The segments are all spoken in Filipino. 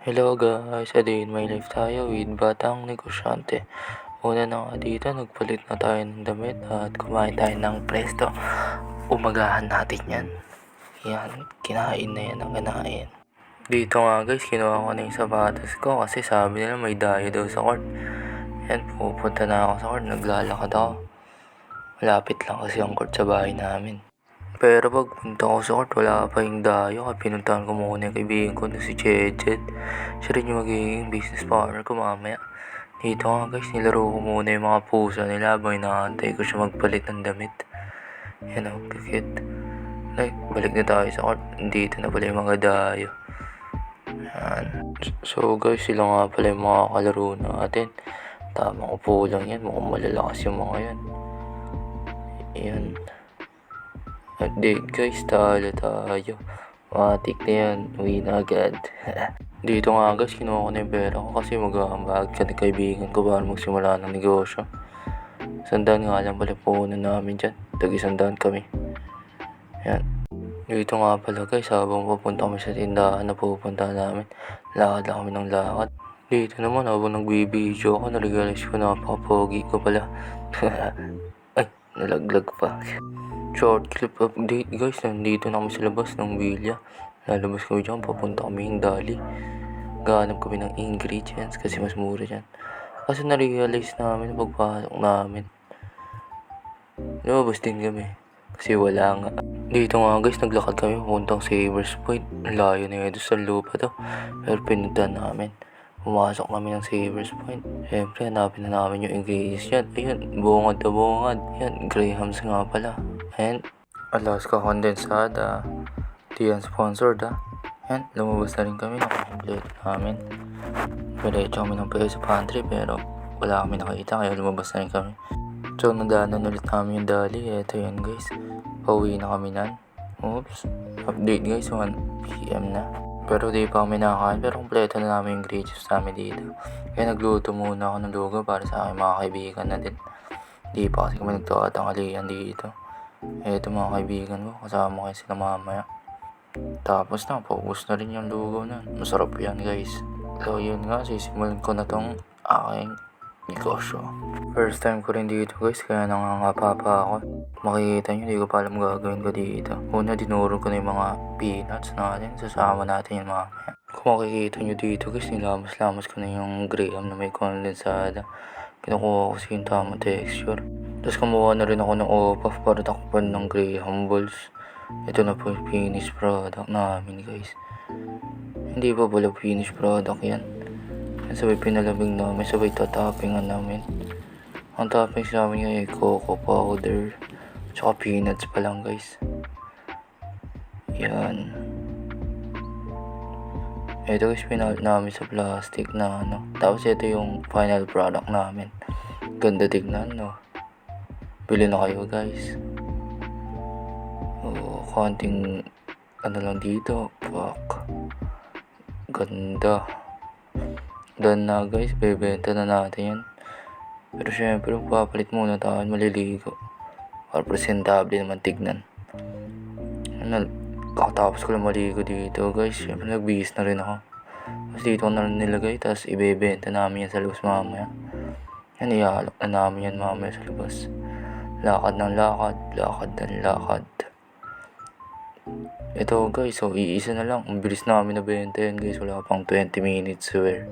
Hello guys, a day in my life tayo with Batang Negosyante. Una na nga dito, nagpalit na tayo ng damit at kumain tayo ng presto. Umagahan natin yan. Yan, kinain na yan ang kinain. Dito nga guys, kinuha ko na yung sapatos ko kasi sabi nila may dayo daw sa court. Yan, pupunta na ako sa court, naglalakad ako. Malapit lang kasi ang court sa bahay namin. Pero pag punta ko sa court, wala pa yung dayo. Kaya pinuntahan ko muna yung kaibigan ko na si Chejet. Siya rin yung magiging business partner ko mamaya. Dito nga guys, nilaro ko muna yung mga pusa nila habang inaantay ko siya magpalit ng damit. Yan o, kakit. Like, balik na tayo sa court. Dito na pala yung mga dayo. Yan. So guys, sila nga pala yung mga kalaro natin. Tamang upo lang yan. Mukhang malalakas yung mga yan. Yan. Update guys, talo tayo. Matik na yan, uwi na agad. Dito nga guys, kinuha ko na yung pera ko kasi mag-aambag ka ng kaibigan ko para magsimula ng negosyo. Sandaan nga lang pala puhunan namin dyan. Tag-isandaan kami. Yan. Dito nga pala guys, habang papunta kami sa tindahan na pupunta namin, lakad lang kami ng lakad. Dito naman habang nagbibideo ako, narealize ko napaka-pogi ko pala. Ay, nalaglag pa. Short clip update guys, nandito na kami sa labas ng Villa. Lalabas kami dyan, papunta kami yung Dali. Gahanap kami ng ingredients kasi mas mura dyan. Kasi na-realize namin pagpasok namin, lumabas din kami kasi wala nga. Dito nga guys, naglakad kami papuntang Savers Point. Layo na yun sa lupa to, pero pinuntahan namin. Pumasok kami ng Savers Point. Siyempre, hanapin na namin yung ingredients yan. Ayun, bungad na bungad. Yan, Graham's nga pala. And Alaska Condensada. Di yan sponsored ha. Yan, lumabas na rin kami. Nakakompleto namin. Diretso kami ng sa pantry pero wala kami nakita kaya lumabas na rin kami. So nadaanan ulit namin yung Dali. Eto yan guys. Pauwi na kami nan. Oops. Update guys, 1 PM na. Pero di pa kami nakakain pero kompleto na namin yung ingredients namin dito. Kaya nagluto muna ako ng lugaw para sa aking mga kaibigan na din. Di pa kasi kami nagtatanghalian dito. Eto mga kaibigan ko, kasama kayo sila mamaya. Tapos na, paubos na rin yung lugaw na. Masarap yan guys. So yun nga, sisimulan ko na tong aking negosyo. First time ko rin dito guys, kaya nangangapa pa ako. Makikita nyo, di ko pa alam gagawin ko dito. Una, dinuro ko na yung mga peanuts natin. Sasama natin yung mamaya. Kung makikita nyo dito guys, nilamas-lamas ko na yung Graham na may condensada. Kinukuha ko kasi yung tamang texture. Tapos kumuha na rin ako ng OPAF para takpan ng Graham balls. Ito na po yung finished product namin guys. Hindi pa pala finished product yan. Sabay pinalamig namin, sabay tatapingan namin. Ang toppings namin ay cocoa powder, tsaka peanuts pa lang guys. Yan. Ito guys, pinalit namin sa plastic na ano. Tapos ito yung final product namin. Ganda tignan no. Bili na kayo guys. Konting ano lang dito. Fuck. Ganda. Done na guys, bebenta na natin yan. Pero syempre, papalit muna tayo, maliligo. Para presentable naman tignan. Kakatapos ko lang maligo dito guys. Syempre, nagbihis na rin ako. Tapos dito ko na nilagay, tapos ibebenta namin yan sa labas mamaya. Yan, ihalok na namin yan mamaya sa labas. Lakad ng lakad, lakad ng lakad. Ito guys, so iisa na lang. Ang bilis namin nabenta yan guys, wala pang 20 minutes swear.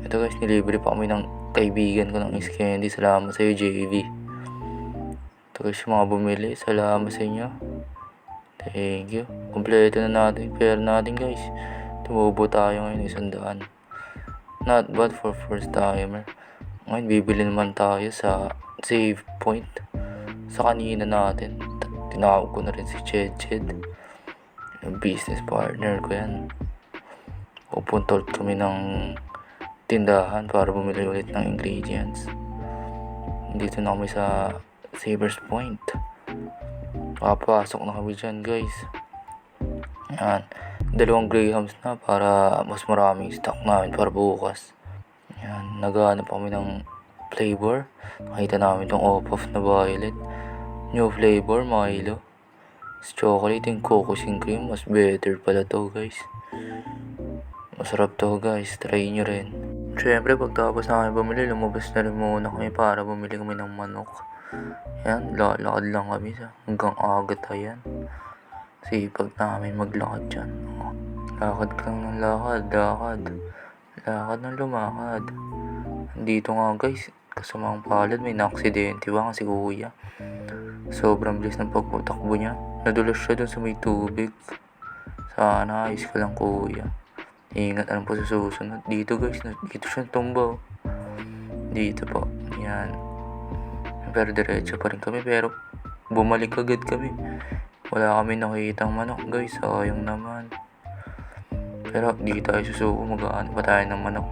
Ito guys, nilibre pa kami ng kaibigan ko ng Ice Candy. Salamat sa iyo JV. Ito guys, yung mga bumili, salamat sa inyo. Thank you. Kompleto na natin yung pera natin guys. Tumubo tayo ngayon 100. Not bad for first timer. Ngayon bibili naman tayo sa save point. Sa kanina natin, tinawag ko na rin si Ched. Yung business partner ko yan. Pupunta ulit kami ng tindahan para bumili ulit ng ingredients. Dito na kami sa Savers Point. Papasok na kami dyan guys. Yan. 2 Grahams na para mas maraming stock namin para bukas. Yan. Naghahanap kami ng flavor. Nakita namin itong OPAF na violet. New flavor, Milo. Chocolate and coco cream. Mas better pala to guys. Masarap to guys, try nyo rin. Siyempre pagtapos na kami bumili, lumabas na rin muna kami para bumili kami ng manok. Yan, lalakad lang kami hanggang aga tayan. Sipag namin maglakad dyan. Lakad lang ng lakad, lakad. Lakad ng lumakad. Dito nga guys, kasamang palad may na-aksidente ba kasi kuya. Sobrang bilis ng pagpatakbo niya. Nadulas siya dun sa may tubig. Sana ayos ka lang kuya. Ingat alam po sa susunod. Dito guys, dito siya tumba. Dito po, yan. Pero diretso pa rin kami pero bumalik agad kami. Wala kami nakikitang manok guys, sayang naman. Pero di tayo susuko, mag-aano pa tayo ng manok.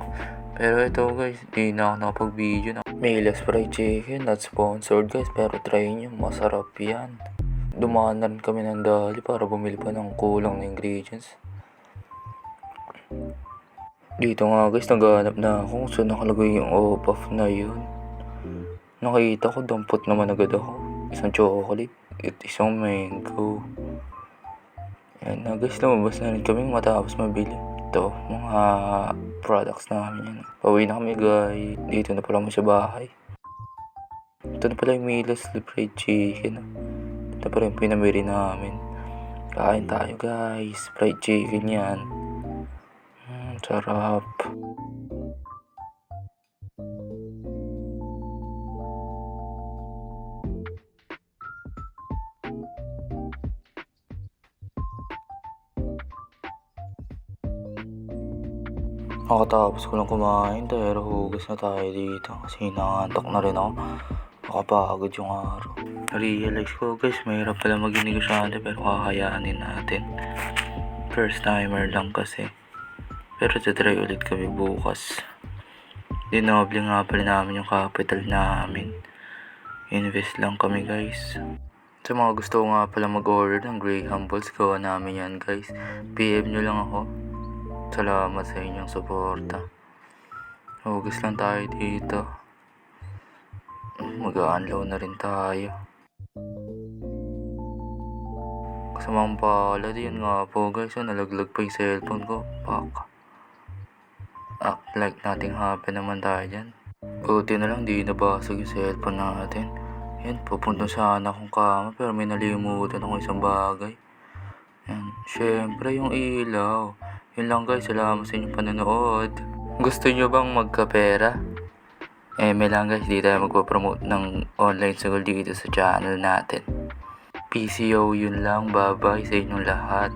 Pero ito guys, di na ako nakapag-video na. Mila's Fried Chicken, not sponsored guys, pero try nyo, masarap yan. Dumaan na rin kami ng dali para bumili pa ng kulang na ingredients. Dito nga guys, naghahanap na ako kung saan nakalagay yung OPAF na yun. Nakita ko, dampot naman agad ako. Isang chocolate at isang mango. Yan na guys, lumabas na rin kami matapos mabili. Ito, mga products namin yan. Pauwi na kami guys. Dito na pala kami sa bahay. Ito na pala yung Mila's Fried Chicken. Ito pa rin pinamili namin. Kain tayo guys. Fried chicken yan. Sarap. Nakatapos ko lang kumain pero hugas na tayo dito kasi nangantok na rin ako. Nakapagod yung araw. Realize ko guys, mahirap pala maging negosyante pero kakayanin natin. First timer lang kasi. Pero tatry ulit kami bukas. Dinoble nga pala namin yung capital namin. Invest lang kami guys. Sa mga gusto nga pala mag-order ng Graham Balls, gawa namin yan guys. PM nyo lang ako. Salamat sa inyong suporta. Hugas lang tayo dito. Mag-a-unload na rin tayo. Kasamang palad, yun nga po guys. Nalaglag pa yung cellphone ko. Pak. Act like nothing happen naman tayo dyan. Buti na lang di nabasag yung cellphone natin. Yan, pupunta sana akong kama pero may nalimutan ako isang bagay. Yan, syempre yung ilaw. Yun lang guys, salamat sa inyong panonood. Gusto nyo bang magkapera? May lang guys, di tayo magpapromote ng online school dito sa channel natin. PCO yun lang, bye bye sa inyong lahat.